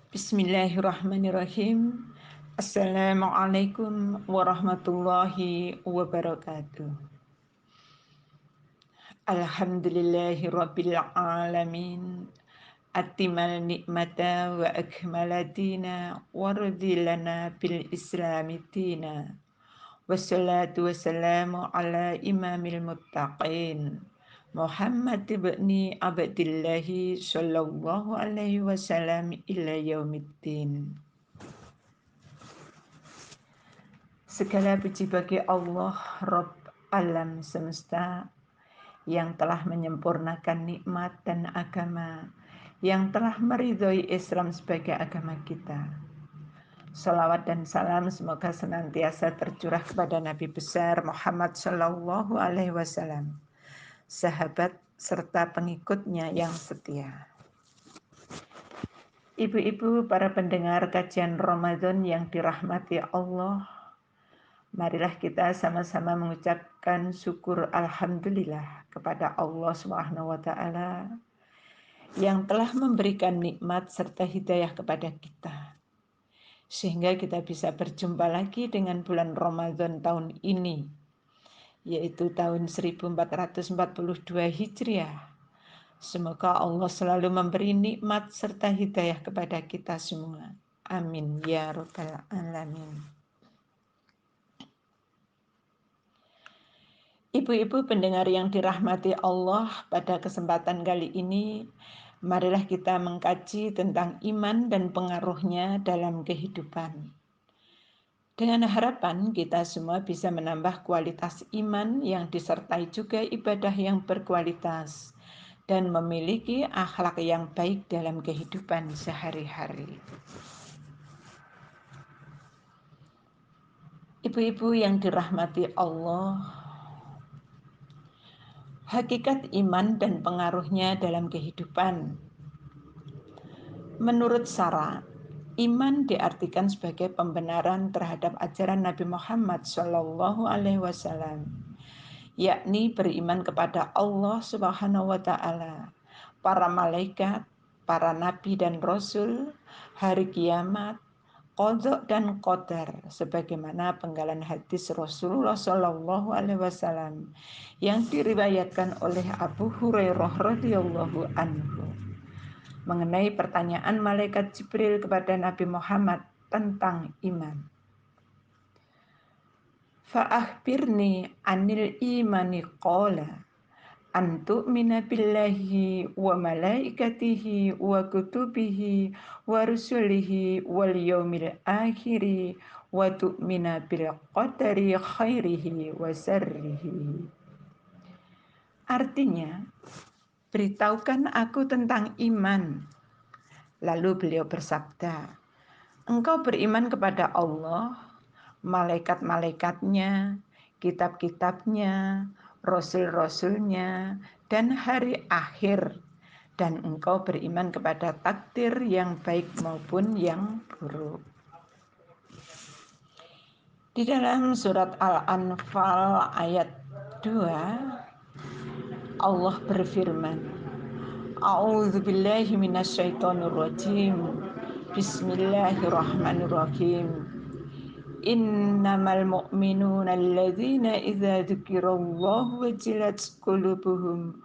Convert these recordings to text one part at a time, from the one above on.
Bismillahirrahmanirrahim. Assalamualaikum warahmatullahi wabarakatuh. Alhamdulillahi rabbil alamin. Atimal nikmata wa akmala dina waradilana bil islami dina. Wassalatu wassalamu ala imamil muttaqin Muhammad ibni Abdillahi sallallahu alaihi wasallam ila yaumiddin. Segala puji bagi Allah Rabb alam semesta yang telah menyempurnakan nikmat dan agama, yang telah meridhoi Islam sebagai agama kita. Salawat dan salam semoga senantiasa tercurah kepada Nabi besar Muhammad Sallallahu Alaihi Wasallam, sahabat serta pengikutnya yang setia. Ibu-ibu para pendengar kajian Ramadan yang dirahmati Allah, marilah kita sama-sama mengucapkan syukur alhamdulillah kepada Allah Subhanahu wa taala yang telah memberikan nikmat serta hidayah kepada kita, sehingga kita bisa berjumpa lagi dengan bulan Ramadan tahun ini, yaitu tahun 1442 Hijriah. Semoga Allah selalu memberi nikmat serta hidayah kepada kita semua. Amin ya rabbal alamin. Ibu-ibu pendengar yang dirahmati Allah, pada kesempatan kali ini marilah kita mengkaji tentang iman dan pengaruhnya dalam kehidupan. Dengan harapan kita semua bisa menambah kualitas iman yang disertai juga ibadah yang berkualitas dan memiliki akhlak yang baik dalam kehidupan sehari-hari. Ibu-ibu yang dirahmati Allah, hakikat iman dan pengaruhnya dalam kehidupan. Menurut Sarah, iman diartikan sebagai pembenaran terhadap ajaran Nabi Muhammad SAW, yakni beriman kepada Allah Subhanahu wa taala, para malaikat, para nabi dan rasul, hari kiamat, qadha dan qadar, sebagaimana penggalan hadis Rasulullah sallallahu alaihi wasallam yang diriwayatkan oleh Abu Hurairah radhiyallahu anhu mengenai pertanyaan malaikat Jibril kepada Nabi Muhammad tentang iman. Fa'akhbirni anil imani qala an tu'mina billahi wa malaikatihi wa kutubihi wa rusulihi wal yaumil akhiri wa tu'mina bil qadari khairihi wa sarrihi. Artinya, beritahukan aku tentang iman. Lalu beliau bersabda, engkau beriman kepada Allah, malaikat-malaikatnya, kitab-kitabnya, rasul-rasulnya, dan hari akhir, dan engkau beriman kepada takdir yang baik maupun yang buruk. Di dalam surat Al-Anfal ayat 2, Allah berfirman, A'udzubillahi minasyaitonirrajim. Bismillahirrahmanirrahim. Innamal mu'minuna alladzina idza dzukirallahu wajilat qulubuhum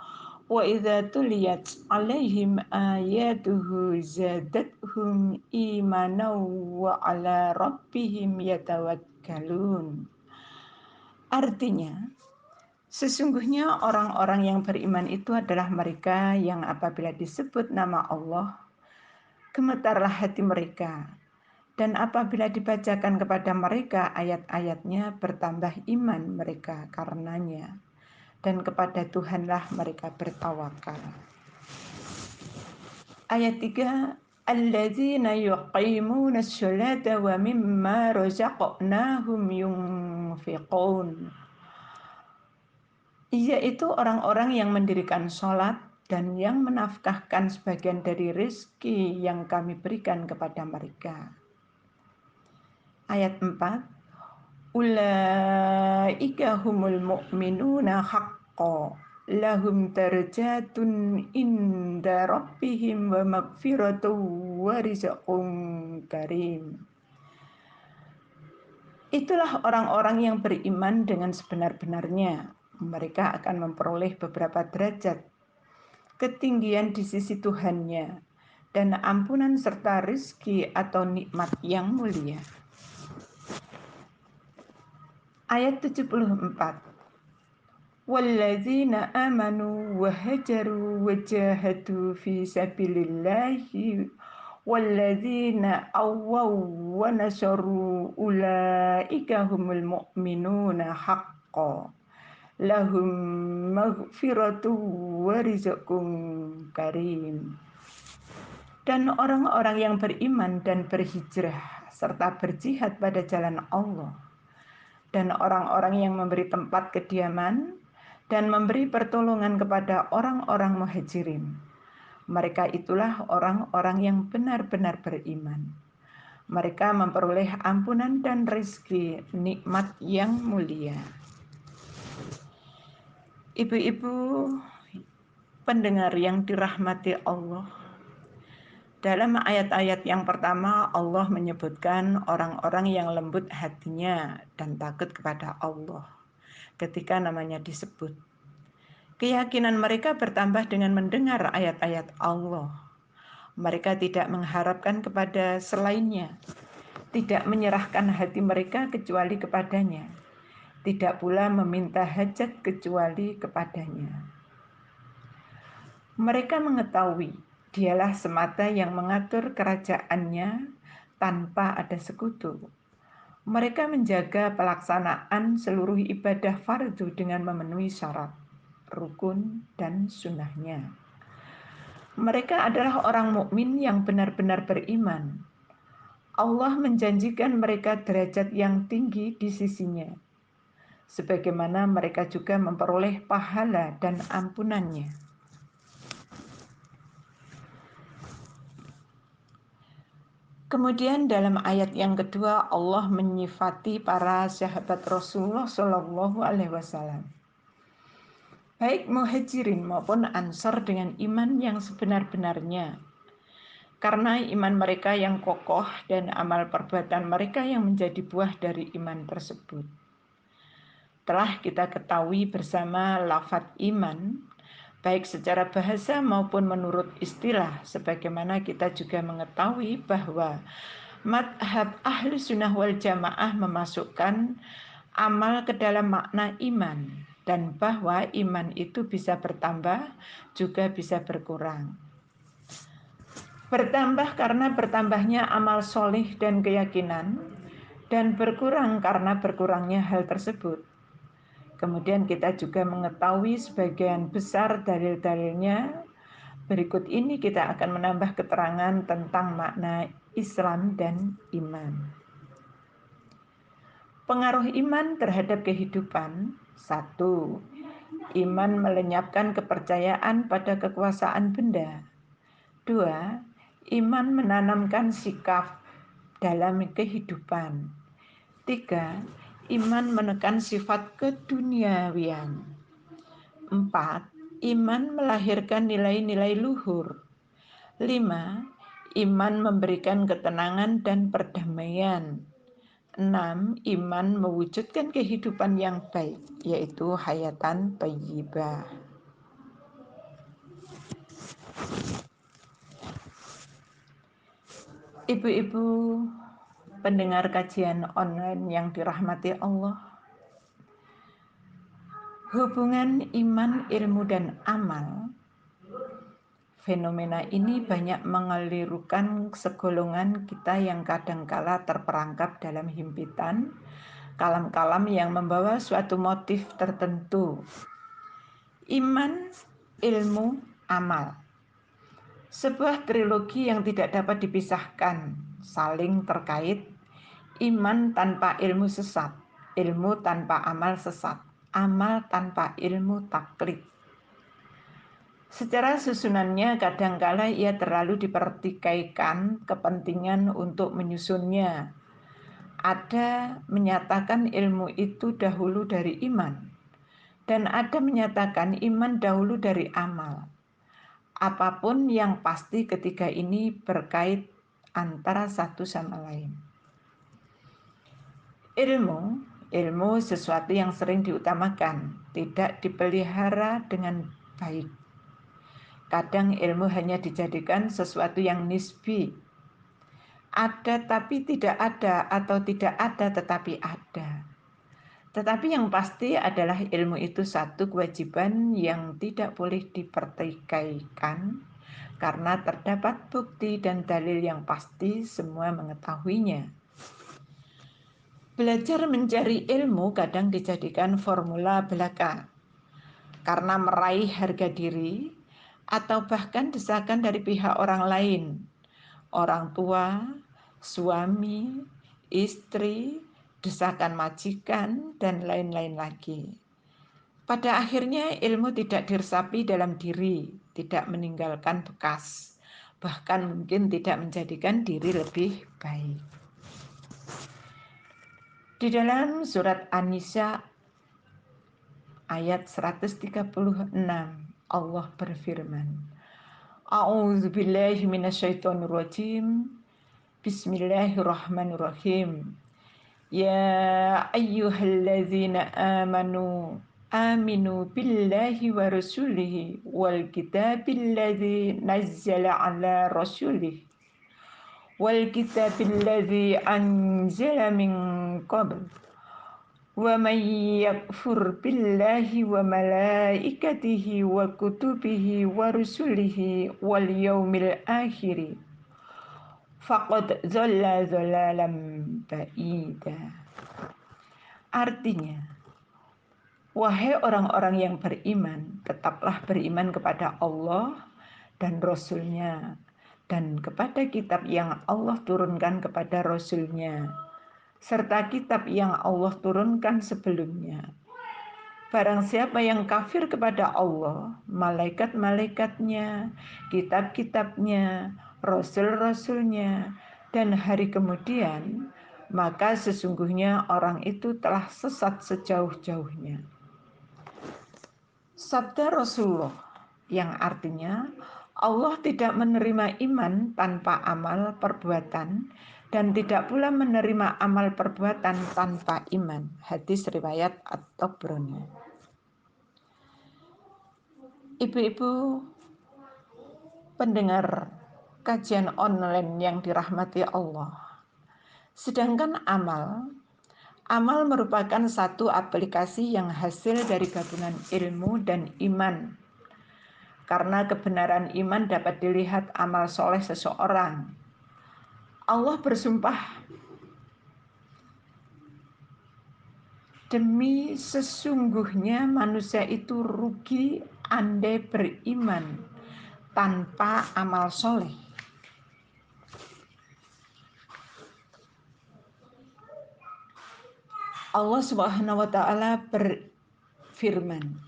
wa idza tuliyat 'alaihim ayatuhu zadatuhum imanan wa 'ala rabbihim yatawakkalun. Artinya, sesungguhnya orang-orang yang beriman itu adalah mereka yang apabila disebut nama Allah, gemetarlah hati mereka, dan apabila dibacakan kepada mereka ayat-ayatnya, bertambah iman mereka karenanya, dan kepada Tuhanlah mereka bertawakal. Ayat 3, alladzina yuqimuna sholata wa mimma razaqnahum yunfiqun, yaitu orang-orang yang mendirikan sholat dan yang menafkahkan sebagian dari rezeki yang kami berikan kepada mereka. Ayat 4, ulaika humul mu'minuna haqqan lahum darajatun inda rabbihim wa magfiratun wa rizqun karim. Itulah orang-orang yang beriman dengan sebenar-benarnya. Mereka akan memperoleh beberapa derajat ketinggian di sisi Tuhannya dan ampunan serta rizki atau nikmat yang mulia. Ayat 74. Walladzina amanu wa hajaru wa jahadu fi sabilillahi walladzina awaw wa nasaru ulaika humul mu'minuna haqqan lahum maghfiratu wa rizqun karim. Dan orang-orang yang beriman dan berhijrah serta berjihad pada jalan Allah, dan orang-orang yang memberi tempat kediaman dan memberi pertolongan kepada orang-orang muhajirin, mereka itulah orang-orang yang benar-benar beriman. Mereka memperoleh ampunan dan rezeki nikmat yang mulia. Ibu-ibu pendengar yang dirahmati Allah, dalam ayat-ayat yang pertama Allah menyebutkan orang-orang yang lembut hatinya dan takut kepada Allah ketika namanya disebut. Keyakinan mereka bertambah dengan mendengar ayat-ayat Allah. Mereka tidak mengharapkan kepada selainnya, tidak menyerahkan hati mereka kecuali kepadanya, tidak pula meminta hajat kecuali kepadanya. Mereka mengetahui Dialah semata yang mengatur kerajaannya tanpa ada sekutu. Mereka menjaga pelaksanaan seluruh ibadah fardu dengan memenuhi syarat, rukun, dan sunnahnya. Mereka adalah orang mukmin yang benar-benar beriman. Allah menjanjikan mereka derajat yang tinggi di sisinya, sebagaimana mereka juga memperoleh pahala dan ampunannya. Kemudian dalam ayat yang kedua Allah menyifati para sahabat Rasulullah Shallallahu Alaihi Wasallam, baik muhajirin maupun ansar dengan iman yang sebenar-benarnya, karena iman mereka yang kokoh dan amal perbuatan mereka yang menjadi buah dari iman tersebut. Telah kita ketahui bersama lafadz iman, baik secara bahasa maupun menurut istilah, sebagaimana kita juga mengetahui bahwa madhab ahli sunnah wal jamaah memasukkan amal ke dalam makna iman, dan bahwa iman itu bisa bertambah juga bisa berkurang. Bertambah karena bertambahnya amal solih dan keyakinan, dan berkurang karena berkurangnya hal tersebut. Kemudian kita juga mengetahui sebagian besar dalil-dalilnya. Berikut ini kita akan menambah keterangan tentang makna Islam dan iman. Pengaruh iman terhadap kehidupan. 1. Iman melenyapkan kepercayaan pada kekuasaan benda. 2. Iman menanamkan sikap dalam kehidupan. 3. Iman menekan sifat keduniawian. 4. Iman melahirkan nilai-nilai luhur. 5. Iman memberikan ketenangan dan perdamaian. 6. Iman mewujudkan kehidupan yang baik, yaitu hayatan thayyibah. Ibu-ibu pendengar kajian online yang dirahmati Allah, hubungan iman, ilmu, dan amal, fenomena ini banyak mengelirukan segolongan kita yang kadangkala terperangkap dalam himpitan kalam-kalam yang membawa suatu motif tertentu. Iman, ilmu, amal. Sebuah trilogi yang tidak dapat dipisahkan, saling terkait. Iman tanpa ilmu sesat, ilmu tanpa amal sesat, amal tanpa ilmu taklid. Secara susunannya kadangkala ia terlalu dipertikaikan kepentingan untuk menyusunnya. Ada menyatakan ilmu itu dahulu dari iman, dan ada menyatakan iman dahulu dari amal. Apapun yang pasti ketiga ini berkait antara satu sama lain. Ilmu sesuatu yang sering diutamakan, tidak dipelihara dengan baik. Kadang ilmu hanya dijadikan sesuatu yang nisbi. Ada tapi tidak ada, atau tidak ada tetapi ada. Tetapi yang pasti adalah ilmu itu satu kewajiban yang tidak boleh dipertikaikan, karena terdapat bukti dan dalil yang pasti semua mengetahuinya. Belajar mencari ilmu kadang dijadikan formula belaka karena meraih harga diri atau bahkan desakan dari pihak orang lain, orang tua, suami, istri, desakan majikan, dan lain-lain lagi. Pada akhirnya ilmu tidak diresapi dalam diri, tidak meninggalkan bekas, bahkan mungkin tidak menjadikan diri lebih baik. Di dalam surat An-Nisa ayat 136 Allah berfirman, A'udzubillahi minasyaitonirrajim. Bismillahirrahmanirrahim. Ya ayyuhalladzina aminu billahi wa rasulihi wal kitabilladzi nazzala ala rasulihi wal kitabilladzi anzala min qabl wa man yakfur billahi wa malaikatihi wa kutubihi wa rusulihi wal yaumil akhir faqad dhalla dhalalan ba'ida. Artinya, wahai orang-orang yang beriman, tetaplah beriman kepada Allah dan Rasul-Nya, dan kepada kitab yang Allah turunkan kepada Rasul-Nya, serta kitab yang Allah turunkan sebelumnya. Barang siapa yang kafir kepada Allah, malaikat-malaikatnya, kitab-kitabnya, rasul-rasulnya, dan hari kemudian, maka sesungguhnya orang itu telah sesat sejauh-jauhnya. Sabda Rasulullah yang artinya Allah tidak menerima iman tanpa amal perbuatan dan tidak pula menerima amal perbuatan tanpa iman. Hadis riwayat At-Tabrani. Ibu-ibu pendengar kajian online yang dirahmati Allah. Sedangkan amal merupakan satu aplikasi yang hasil dari gabungan ilmu dan iman. Karena kebenaran iman dapat dilihat amal soleh seseorang. Allah bersumpah, demi sesungguhnya manusia itu rugi andai beriman tanpa amal soleh. Allah Subhanahu wa taala berfirman,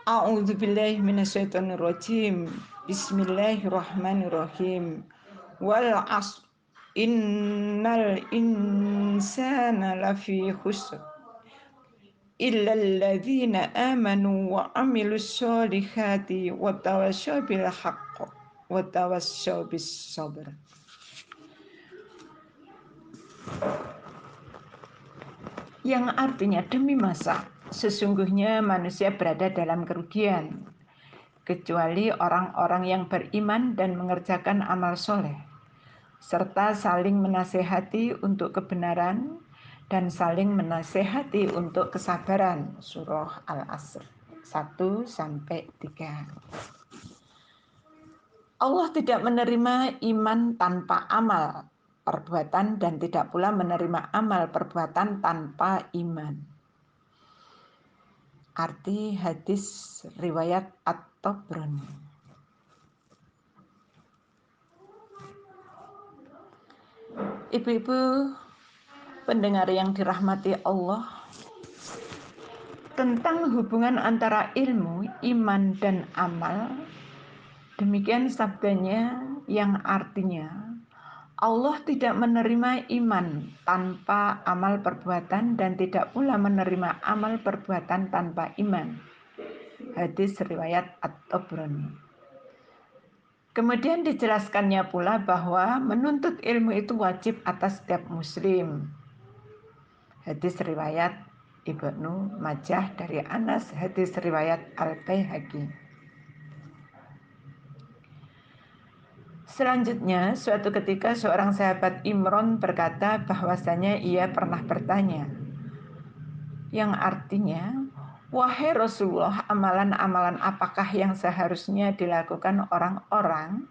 A'udzubillahi minasyaitonirrajim. Bismillahirrahmanirrahim. Wal 'asr innal insana lafi khusr illal ladzina amanu wa 'amilus solihati wa tawassaw bil haqq wa tawassaw bis sabr. Yang artinya demi masa sesungguhnya manusia berada dalam kerugian kecuali orang-orang yang beriman dan mengerjakan amal soleh serta saling menasehati untuk kebenaran dan saling menasehati untuk kesabaran. Surah Al-Asr 1-3. Allah tidak menerima iman tanpa amal perbuatan dan tidak pula menerima amal perbuatan tanpa iman. Arti hadis riwayat At-Tabrani. Ibu-ibu pendengar yang dirahmati Allah, tentang hubungan antara ilmu, iman, dan amal, demikian sabdanya yang artinya Allah tidak menerima iman tanpa amal perbuatan dan tidak pula menerima amal perbuatan tanpa iman. Hadis riwayat At-Tabrani. Kemudian dijelaskannya pula bahwa menuntut ilmu itu wajib atas setiap muslim. Hadis riwayat Ibnu Majah dari Anas, hadis riwayat Al-Baihaqi. Selanjutnya, suatu ketika seorang sahabat Imron berkata bahwasanya ia pernah bertanya, yang artinya, wahai Rasulullah, amalan-amalan apakah yang seharusnya dilakukan orang-orang?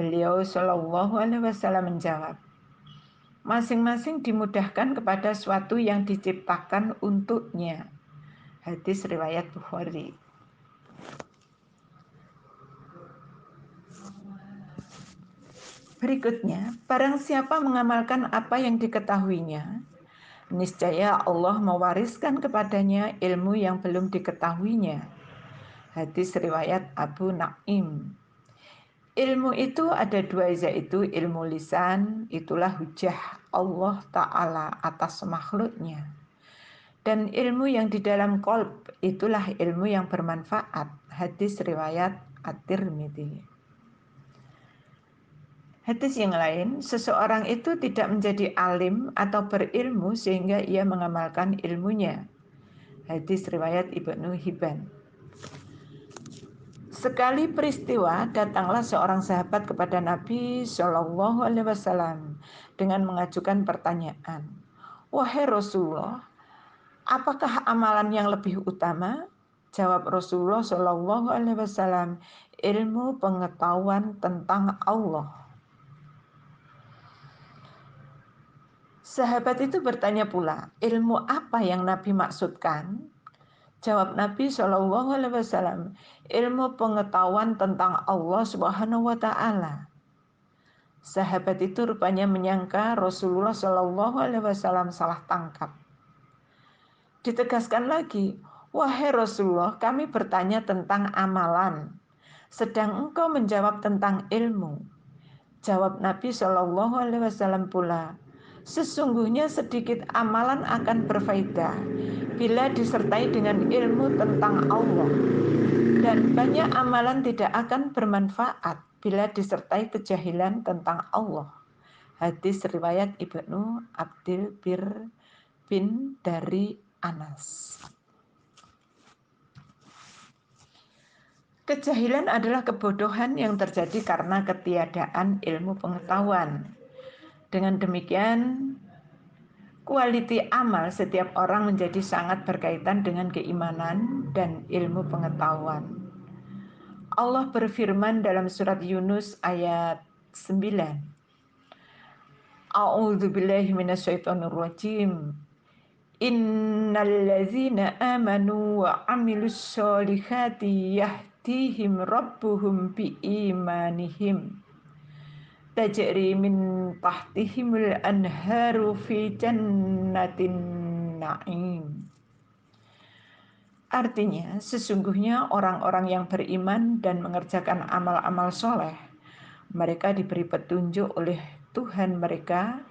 Beliau Shallallahu Alaihi Wasallam menjawab, masing-masing dimudahkan kepada suatu yang diciptakan untuknya. Hadis riwayat Bukhari. Berikutnya, barang siapa mengamalkan apa yang diketahuinya, niscaya Allah mewariskan kepadanya ilmu yang belum diketahuinya. Hadis riwayat Abu Naim. Ilmu itu ada dua, yaitu ilmu lisan, itulah hujah Allah Ta'ala atas makhluknya. Dan ilmu yang di dalam qalb, itulah ilmu yang bermanfaat. Hadis riwayat At-Tirmidzi. Hadis yang lain, seseorang itu tidak menjadi alim atau berilmu sehingga ia mengamalkan ilmunya. Hadis riwayat Ibnu Hibban. Sekali peristiwa, datanglah seorang sahabat kepada Nabi Shallallahu Alaihi Wasallam dengan mengajukan pertanyaan, wahai Rasulullah, apakah amalan yang lebih utama? Jawab Rasulullah Shallallahu Alaihi Wasallam, ilmu pengetahuan tentang Allah. Sahabat itu bertanya pula, ilmu apa yang Nabi maksudkan? Jawab Nabi Shallallahu Alaihi Wasallam, ilmu pengetahuan tentang Allah Subhanahu Wa Taala. Sahabat itu rupanya menyangka Rasulullah Shallallahu Alaihi Wasallam salah tangkap. Ditegaskan lagi, wahai Rasulullah, kami bertanya tentang amalan, sedang engkau menjawab tentang ilmu. Jawab Nabi Shallallahu Alaihi Wasallam pula, sesungguhnya sedikit amalan akan berfaedah bila disertai dengan ilmu tentang Allah, dan banyak amalan tidak akan bermanfaat bila disertai kejahilan tentang Allah. Hadis riwayat Ibnu Abdil Bir bin dari Anas. Kejahilan adalah kebodohan yang terjadi karena ketiadaan ilmu pengetahuan. Dengan demikian, kualiti amal setiap orang menjadi sangat berkaitan dengan keimanan dan ilmu pengetahuan. Allah berfirman dalam surat Yunus ayat 9. A'udzubillahi minasyaitonirrajim. Innallazina amanu wa amilus solihati yahdihim rabbuhum biimanihim tajri min tahtihimul anharu fi jannatin na'im. Artinya, sesungguhnya orang-orang yang beriman dan mengerjakan amal-amal soleh, mereka diberi petunjuk oleh Tuhan mereka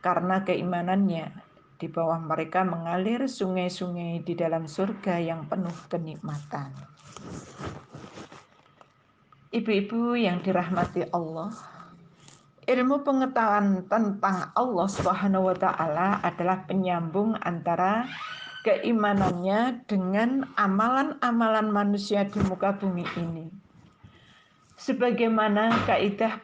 karena keimanannya. Di bawah mereka mengalir sungai-sungai di dalam surga yang penuh kenikmatan. Ibu-ibu yang dirahmati Allah, ilmu pengetahuan tentang Allah Subhanahu wa Ta'ala adalah penyambung antara keimanannya dengan amalan-amalan manusia di muka bumi ini. Sebagaimana kaidah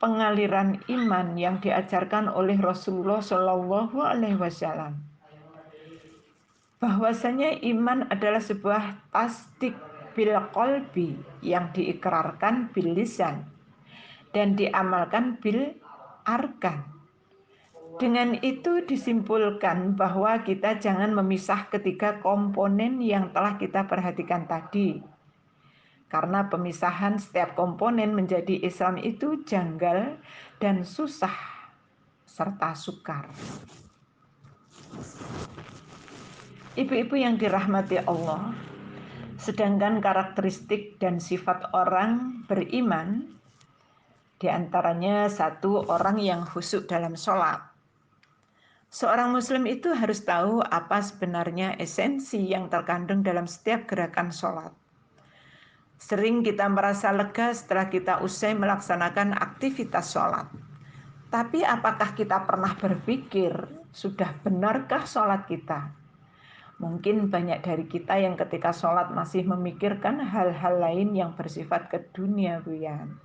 pengaliran iman yang diajarkan oleh Rasulullah Shallallahu Alaihi Wasallam, bahwasanya iman adalah sebuah tasdik bil qalbi yang diikrarkan bil lisan dan diamalkan bil arkan. Dengan itu disimpulkan bahwa kita jangan memisah ketiga komponen yang telah kita perhatikan tadi. Karena pemisahan setiap komponen menjadi Islam itu janggal dan susah serta sukar. Ibu-ibu yang dirahmati Allah, sedangkan karakteristik dan sifat orang beriman, diantaranya satu, orang yang khusyuk dalam sholat. Seorang muslim itu harus tahu apa sebenarnya esensi yang terkandung dalam setiap gerakan sholat. Sering kita merasa lega setelah kita usai melaksanakan aktivitas sholat. Tapi apakah kita pernah berpikir, sudah benarkah sholat kita? Mungkin banyak dari kita yang ketika sholat masih memikirkan hal-hal lain yang bersifat keduniawian.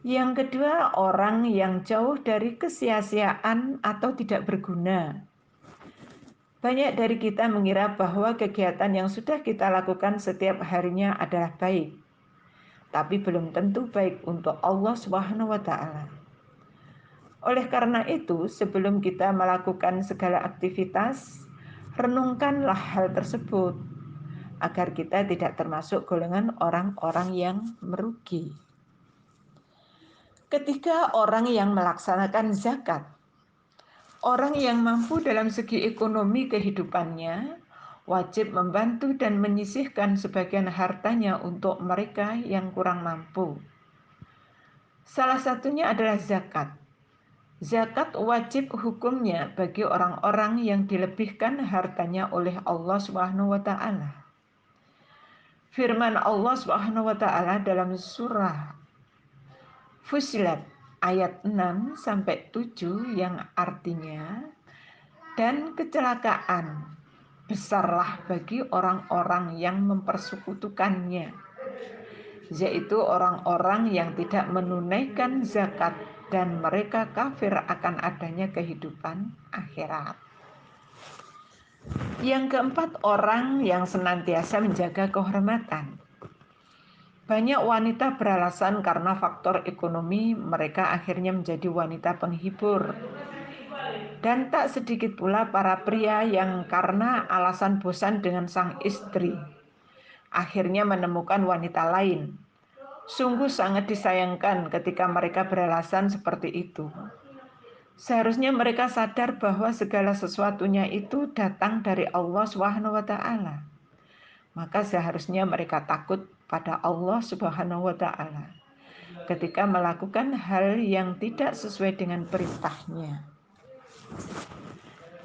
Yang kedua, orang yang jauh dari kesia-siaan atau tidak berguna. Banyak dari kita mengira bahwa kegiatan yang sudah kita lakukan setiap harinya adalah baik, tapi belum tentu baik untuk Allah Subhanahu wa Ta'ala. Oleh karena itu, sebelum kita melakukan segala aktivitas, renungkanlah hal tersebut agar kita tidak termasuk golongan orang-orang yang merugi. Ketiga, orang yang melaksanakan zakat. Orang yang mampu dalam segi ekonomi kehidupannya wajib membantu dan menyisihkan sebagian hartanya untuk mereka yang kurang mampu. Salah satunya adalah zakat. Zakat wajib hukumnya bagi orang-orang yang dilebihkan hartanya oleh Allah Subhanahu wa taala. Firman Allah Subhanahu wa taala dalam surah Fussilat ayat 6 sampai 7 yang artinya, dan kecelakaan besarlah bagi orang-orang yang mempersekutukannya, yaitu orang-orang yang tidak menunaikan zakat dan mereka kafir akan adanya kehidupan akhirat. Yang keempat, orang yang senantiasa menjaga kehormatan. Banyak wanita beralasan karena faktor ekonomi mereka akhirnya menjadi wanita penghibur. Dan tak sedikit pula para pria yang karena alasan bosan dengan sang istri akhirnya menemukan wanita lain. Sungguh sangat disayangkan ketika mereka beralasan seperti itu. Seharusnya mereka sadar bahwa segala sesuatunya itu datang dari Allah Subhanahu wa taala. Maka seharusnya mereka takut pada Allah Subhanahu wa taala ketika melakukan hal yang tidak sesuai dengan perintahnya.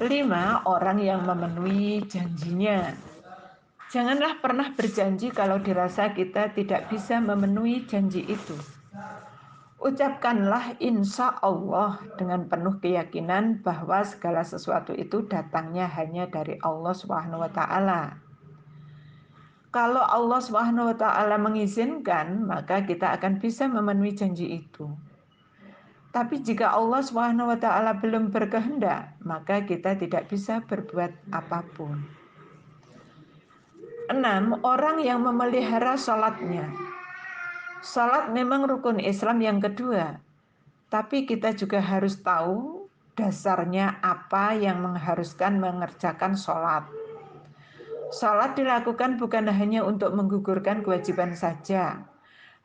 5. Orang yang memenuhi janjinya. Janganlah pernah berjanji kalau dirasa kita tidak bisa memenuhi janji itu. Ucapkanlah insya Allah dengan penuh keyakinan bahwa segala sesuatu itu datangnya hanya dari Allah Subhanahu wa taala. Kalau Allah Subhanahu wa taala mengizinkan, maka kita akan bisa memenuhi janji itu. Tapi jika Allah Subhanahu wa taala belum berkehendak, maka kita tidak bisa berbuat apapun. 6. Orang yang memelihara salatnya. Salat memang rukun Islam yang kedua, tapi kita juga harus tahu dasarnya apa yang mengharuskan mengerjakan salat. Salat dilakukan bukan hanya untuk menggugurkan kewajiban saja.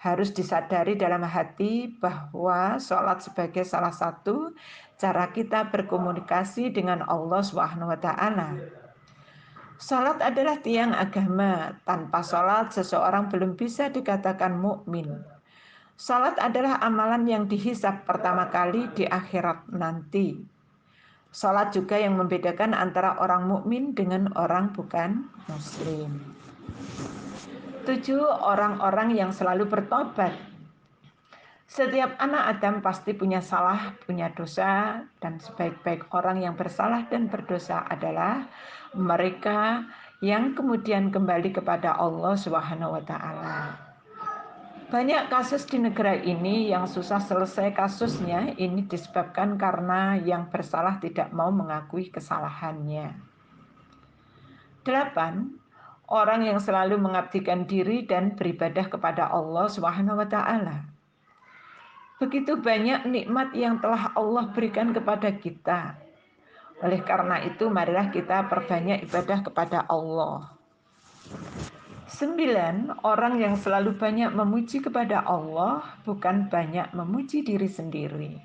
Harus disadari dalam hati bahwa salat sebagai salah satu cara kita berkomunikasi dengan Allah Subhanahu wa taala. Salat adalah tiang agama. Tanpa salat seseorang belum bisa dikatakan mukmin. Salat adalah amalan yang dihisab pertama kali di akhirat nanti. Salat juga yang membedakan antara orang mukmin dengan orang bukan muslim. 7. Orang-orang yang selalu bertobat. Setiap anak Adam pasti punya salah, punya dosa, dan sebaik-baik orang yang bersalah dan berdosa adalah mereka yang kemudian kembali kepada Allah Subhanahu wa taala. Banyak kasus di negara ini yang susah selesai kasusnya ini disebabkan karena yang bersalah tidak mau mengakui kesalahannya. 8. Orang yang selalu mengabdikan diri dan beribadah kepada Allah Subhanahu wa taala. Begitu banyak nikmat yang telah Allah berikan kepada kita. Oleh karena itu, marilah kita perbanyak ibadah kepada Allah. 9. Orang yang selalu banyak memuji kepada Allah, bukan banyak memuji diri sendiri.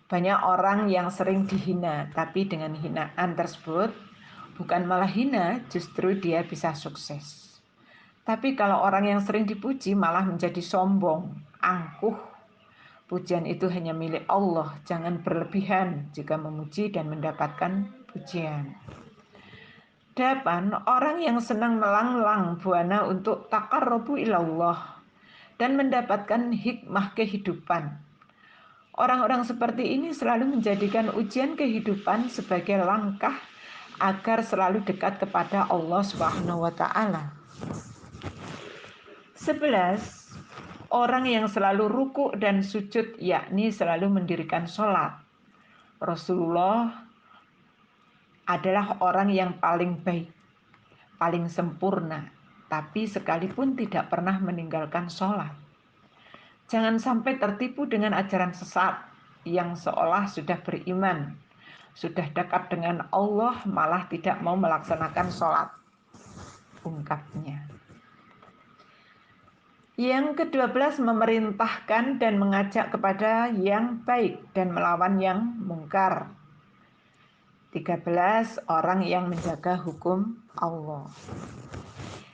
Banyak orang yang sering dihina, tapi dengan hinaan tersebut bukan malah hina, justru dia bisa sukses. Tapi kalau orang yang sering dipuji malah menjadi sombong, angkuh. Pujian itu hanya milik Allah, jangan berlebihan jika memuji dan mendapatkan pujian. 8. Orang yang senang melanglang buana untuk taqarrubu ilallah dan mendapatkan hikmah kehidupan. Orang-orang seperti ini selalu menjadikan ujian kehidupan sebagai langkah agar selalu dekat kepada Allah Subhanahu wa taala. 11. Orang yang selalu rukuk dan sujud, yakni selalu mendirikan sholat. Rasulullah adalah orang yang paling baik, paling sempurna, tapi sekalipun tidak pernah meninggalkan sholat. Jangan sampai tertipu dengan ajaran sesat yang seolah sudah beriman, sudah dekat dengan Allah, malah tidak mau melaksanakan sholat. Ungkapnya. Yang ke-12, memerintahkan dan mengajak kepada yang baik dan melawan yang mungkar. 13. Orang yang menjaga hukum Allah.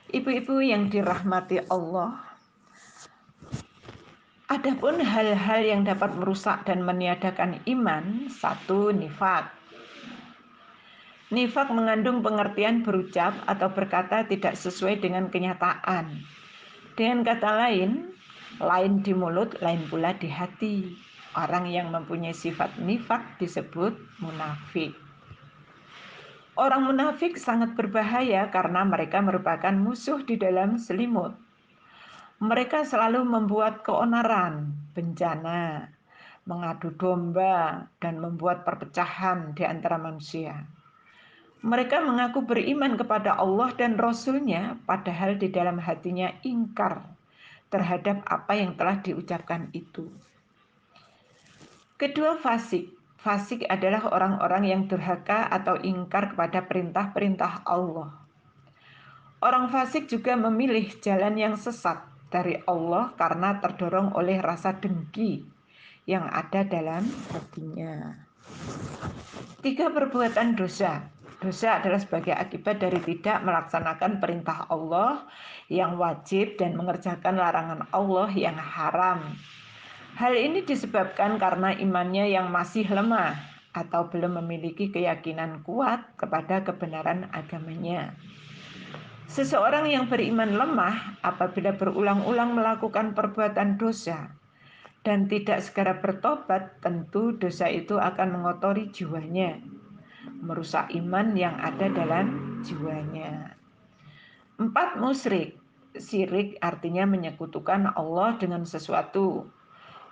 Ibu-ibu yang dirahmati Allah, adapun hal-hal yang dapat merusak dan meniadakan iman. 1. Nifak. Nifak mengandung pengertian berucap atau berkata tidak sesuai dengan kenyataan. Dengan kata lain di mulut, lain pula di hati. Orang yang mempunyai sifat nifak disebut munafik. Orang munafik sangat berbahaya karena mereka merupakan musuh di dalam selimut. Mereka selalu membuat keonaran, bencana, mengadu domba, dan membuat perpecahan di antara manusia. Mereka mengaku beriman kepada Allah dan Rasul-Nya, padahal di dalam hatinya ingkar terhadap apa yang telah diucapkan itu. Kedua, fasik. Fasik adalah orang-orang yang durhaka atau ingkar kepada perintah-perintah Allah. Orang fasik juga memilih jalan yang sesat dari Allah karena terdorong oleh rasa dengki yang ada dalam hatinya. 3. Perbuatan dosa. Dosa adalah sebagai akibat dari tidak melaksanakan perintah Allah yang wajib dan mengerjakan larangan Allah yang haram. Hal ini disebabkan karena imannya yang masih lemah atau belum memiliki keyakinan kuat kepada kebenaran agamanya. Seseorang yang beriman lemah apabila berulang-ulang melakukan perbuatan dosa dan tidak segera bertobat, tentu dosa itu akan mengotori jiwanya, merusak iman yang ada dalam jiwanya. 4. Musyrik. Syirik artinya menyekutukan Allah dengan sesuatu.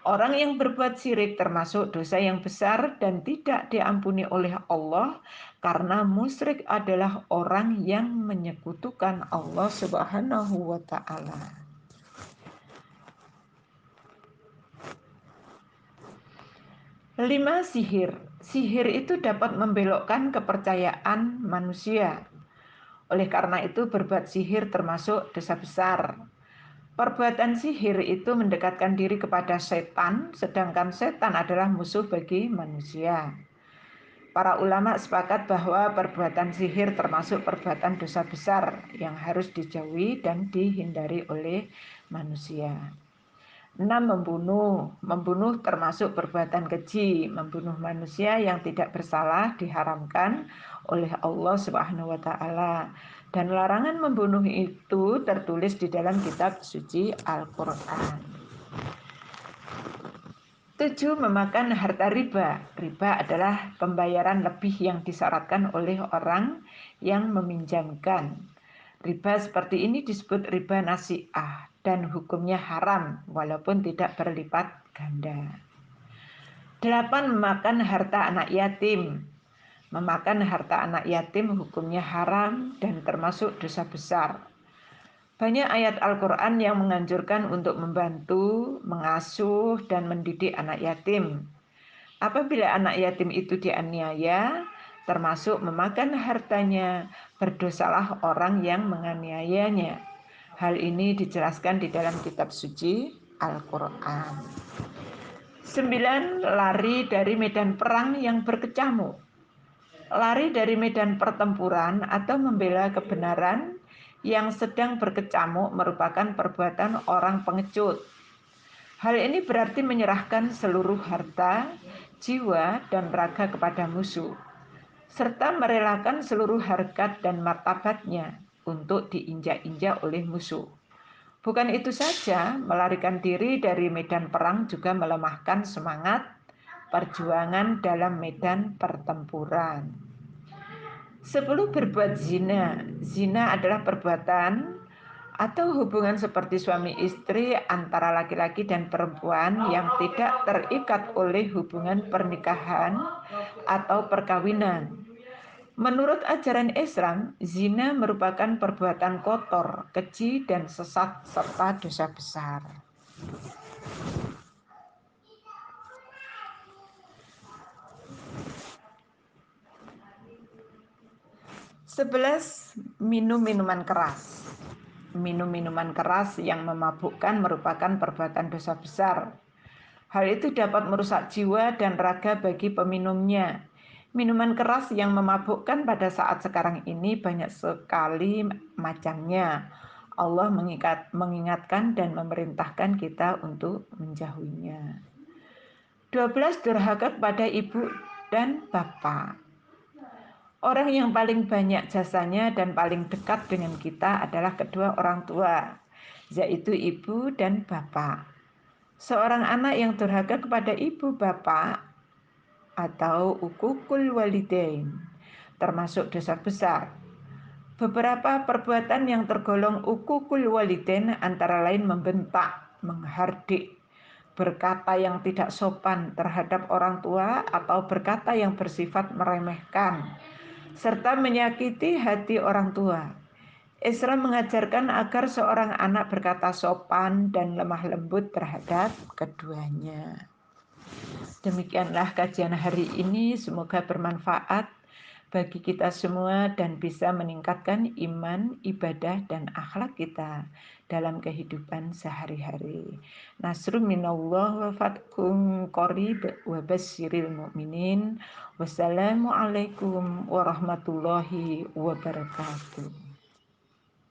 Orang yang berbuat syirik termasuk dosa yang besar dan tidak diampuni oleh Allah, karena musyrik adalah orang yang menyekutukan Allah Subhanahu wa taala. 5. Sihir. Sihir itu dapat membelokkan kepercayaan manusia. Oleh karena itu berbuat sihir termasuk dosa besar. Perbuatan sihir itu mendekatkan diri kepada setan, sedangkan setan adalah musuh bagi manusia. Para ulama sepakat bahwa perbuatan sihir termasuk perbuatan dosa besar yang harus dijauhi dan dihindari oleh manusia. 6. Membunuh. Membunuh termasuk perbuatan keji. Membunuh manusia yang tidak bersalah diharamkan oleh Allah Subhanahu wa taala. Dan larangan membunuh itu tertulis di dalam kitab suci Al-Quran. 7. Memakan harta riba. Riba adalah pembayaran lebih yang disyaratkan oleh orang yang meminjamkan. Riba seperti ini disebut riba nasi'ah dan hukumnya haram walaupun tidak berlipat ganda. 8. Memakan harta anak yatim. Memakan harta anak yatim hukumnya haram dan termasuk dosa besar. Banyak ayat Al-Quran yang menganjurkan untuk membantu, mengasuh, dan mendidik anak yatim. Apabila anak yatim itu dianiaya, termasuk memakan hartanya, berdosalah orang yang menganiayanya. Hal ini dijelaskan di dalam kitab suci Al-Quran. 9. Lari dari medan perang yang berkecamuk. Lari dari medan pertempuran atau membela kebenaran yang sedang berkecamuk merupakan perbuatan orang pengecut. Hal ini berarti menyerahkan seluruh harta, jiwa, dan raga kepada musuh. serta merelakan seluruh harkat dan martabatnya untuk diinjak-injak oleh musuh. Bukan itu saja, melarikan diri dari medan perang juga melemahkan semangat perjuangan dalam medan pertempuran. 10 berbuat zina. Zina adalah perbuatan atau hubungan seperti suami istri antara laki-laki dan perempuan yang tidak terikat oleh hubungan pernikahan atau perkawinan. Menurut ajaran Islam, zina merupakan perbuatan kotor, keji, dan sesat serta dosa besar. 11. Minum minuman keras. Minum minuman keras yang memabukkan merupakan perbuatan dosa besar. Hal itu dapat merusak jiwa dan raga bagi peminumnya. Minuman keras yang memabukkan pada saat sekarang ini banyak sekali macamnya. Allah mengingatkan dan memerintahkan kita untuk menjauhinya. 12. Durhaka kepada ibu dan bapak. Orang yang paling banyak jasanya dan paling dekat dengan kita adalah kedua orang tua, yaitu ibu dan bapak. Seorang anak yang durhaka kepada ibu bapak atau ukukul walidain termasuk dosa besar. Beberapa perbuatan yang tergolong ukukul walidain antara lain membentak, menghardik, berkata yang tidak sopan terhadap orang tua atau berkata yang bersifat meremehkan, serta menyakiti hati orang tua. Islam mengajarkan agar seorang anak berkata sopan dan lemah lembut terhadap keduanya. Demikianlah kajian hari ini, semoga bermanfaat bagi kita semua dan bisa meningkatkan iman, ibadah, dan akhlak kita dalam kehidupan sehari-hari. Nasrun minallah wa fathun qarib wa basyiril mu'minin. Wassalamualaikum warahmatullahi wabarakatuh.